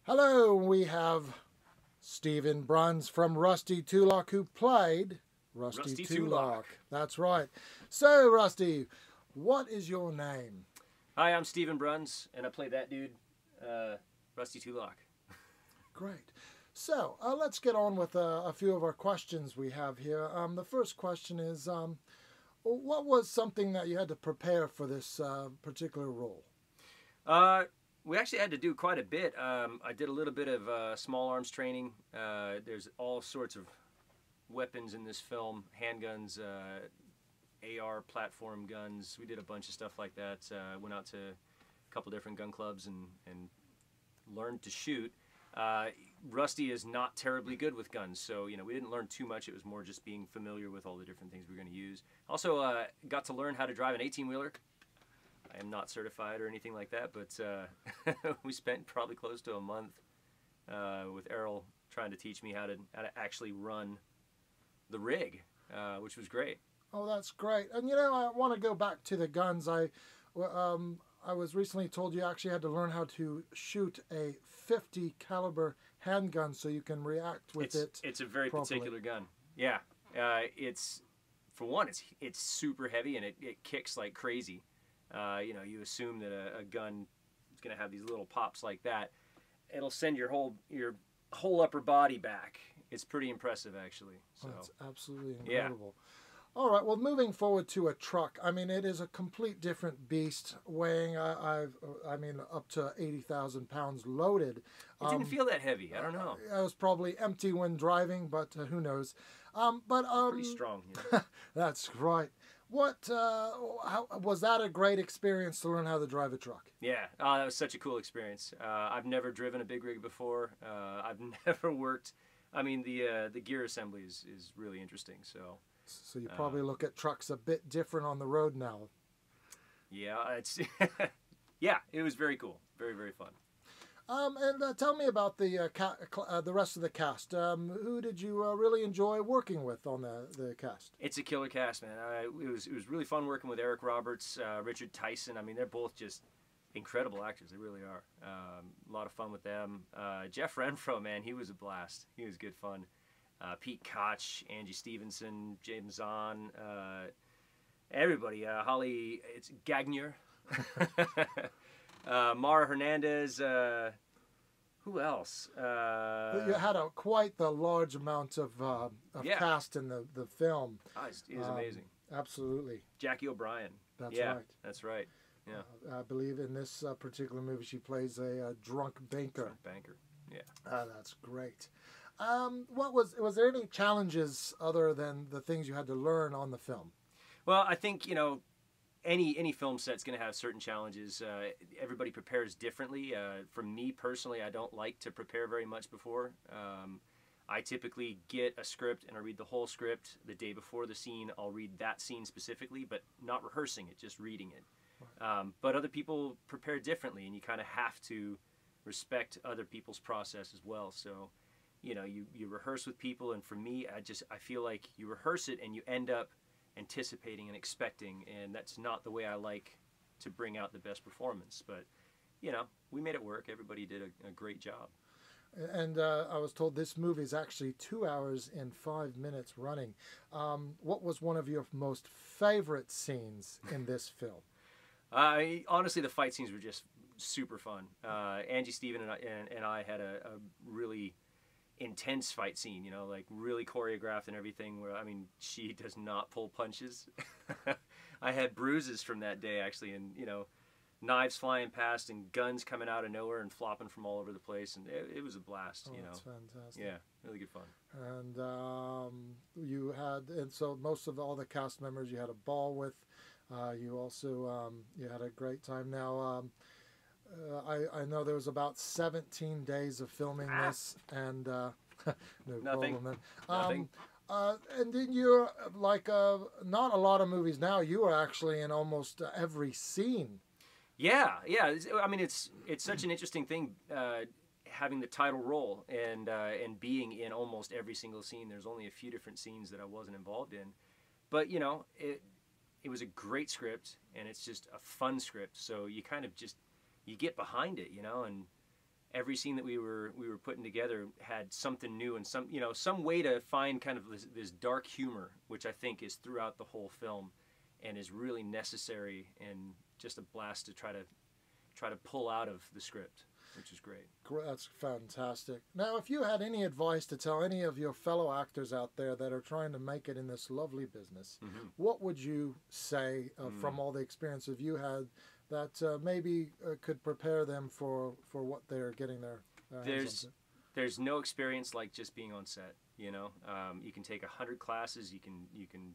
Hello, we have Stephen Bruns from Rusty Tulloch who played Rusty Tulloch. That's right. So, Rusty, what is your name? Hi, I'm Stephen Bruns, and I play that dude, Rusty Tulloch. Great. So, let's get on with a few of our questions we have here. The first question is, what was something that you had to prepare for this particular role? We actually had to do quite a bit. I did a little bit of small arms training. There's all sorts of weapons in this film, handguns, AR platform guns. We did a bunch of stuff like that. Went out to a couple different gun clubs and learned to shoot. Rusty is not terribly good with guns, so we didn't learn too much. It was more just being familiar with all the different things we were going to use. Also got to learn how to drive an 18-wheeler. I am not certified or anything like that, but we spent probably close to a month with Errol trying to teach me how to actually run the rig, which was great. Oh, that's great. And I want to go back to the guns. I was recently told you actually had to learn how to shoot a 50 caliber handgun so you can react with it. It's a very properly. particular gun. Yeah, it's for one, it's super heavy and it kicks like crazy. You assume that a gun is going to have these little pops like that. It'll send your whole upper body back. It's pretty impressive, actually. So. That's absolutely incredible. Yeah. All right. Well, moving forward to a truck. I mean, it is a complete different beast, weighing up to 80,000 pounds loaded. It didn't feel that heavy. I don't know. I was probably empty when driving, but who knows? Pretty strong. That's right. How was that a great experience to learn how to drive a truck? Yeah, that was such a cool experience. I've never driven a big rig before. I've never worked. I mean, the gear assembly is really interesting. So you probably look at trucks a bit different on the road now. Yeah, it's yeah, it was very cool, very very fun. And tell me about the rest of the cast. Who did you really enjoy working with on the cast? It's a killer cast, man. It was really fun working with Eric Roberts, Richard Tyson. I mean, they're both just incredible actors. They really are. A lot of fun with them. Jeff Renfro, man, he was a blast. He was good fun. Pete Koch, Angie Stevenson, James Zahn, everybody. Holly, it's Gagnier. Mara Hernandez, who else? You had quite the large amount of cast in the film. It was amazing. Absolutely. Jackie O'Brien. That's right. That's right. Yeah. I believe in this particular movie she plays a drunk banker. Drunk banker. Yeah. That's great. Was there any challenges other than the things you had to learn on the film? Well, I think any film set's going to have certain challenges. Everybody prepares differently. For me personally, I don't like to prepare very much before. I typically get a script and I read the whole script the day before the scene. I'll read that scene specifically, but not rehearsing it, just reading it. But other people prepare differently, and you kind of have to respect other people's process as well. So, you rehearse with people, and for me, I feel like you rehearse it and you end up anticipating and expecting, and that's not the way I like to bring out the best performance. But we made it work. Everybody did a great job. And I was told this movie is actually 2 hours and 5 minutes running. What was one of your most favorite scenes in this film? Honestly, the fight scenes were just super fun. Angie Steven and I had a really intense fight scene, like really choreographed and everything, where, I mean, she does not pull punches. I had bruises from that day, actually, and, knives flying past and guns coming out of nowhere and flopping from all over the place, and it was a blast, That's fantastic. Yeah, really good fun. And so most of all the cast members you had a ball with. You also, you had a great time. Now, I know there was about 17 days of filming this, and no Nothing. problem then. Nothing. And then you're like not a lot of movies now. You are actually in almost every scene. Yeah. I mean, it's such an interesting thing having the title role and being in almost every single scene. There's only a few different scenes that I wasn't involved in, but it was a great script, and it's just a fun script. So you kind of you get behind it, every scene that we were putting together had something new and some way to find kind of this dark humor, which I think is throughout the whole film, and is really necessary and just a blast to try to pull out of the script, which is great. That's fantastic. Now, if you had any advice to tell any of your fellow actors out there that are trying to make it in this lovely business, what would you say from all the experience of you had that maybe could prepare them for what they're getting their hands on? There's no experience like just being on set. You know, you can take 100 classes, you can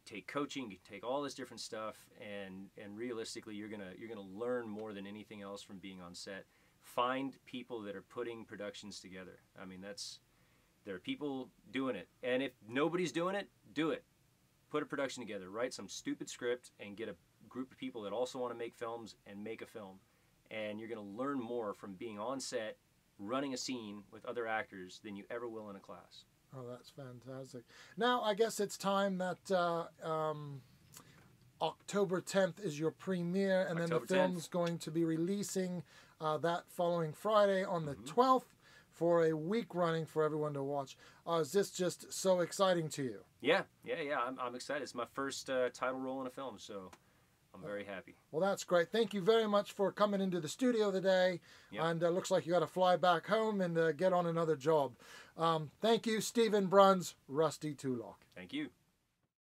take coaching, you can take all this different stuff, and realistically, you're gonna learn more than anything else from being on set. Find people that are putting productions together. I mean, there are people doing it, and if nobody's doing it, do it. Put a production together, write some stupid script, and get a group of people that also want to make films and make a film. And you're going to learn more from being on set, running a scene with other actors than you ever will in a class. Oh, that's fantastic. Now, I guess it's time that October 10th is your premiere, and then the film's going to be releasing that following Friday on the 12th for a week running for everyone to watch. Is this just so exciting to you? Yeah. I'm excited. It's my first title role in a film, so I'm very happy. Well, that's great. Thank you very much for coming into the studio today. Yep. And looks like you got to fly back home and get on another job. Thank you, Stephen Bruns, Rusty Tulloch. Thank you.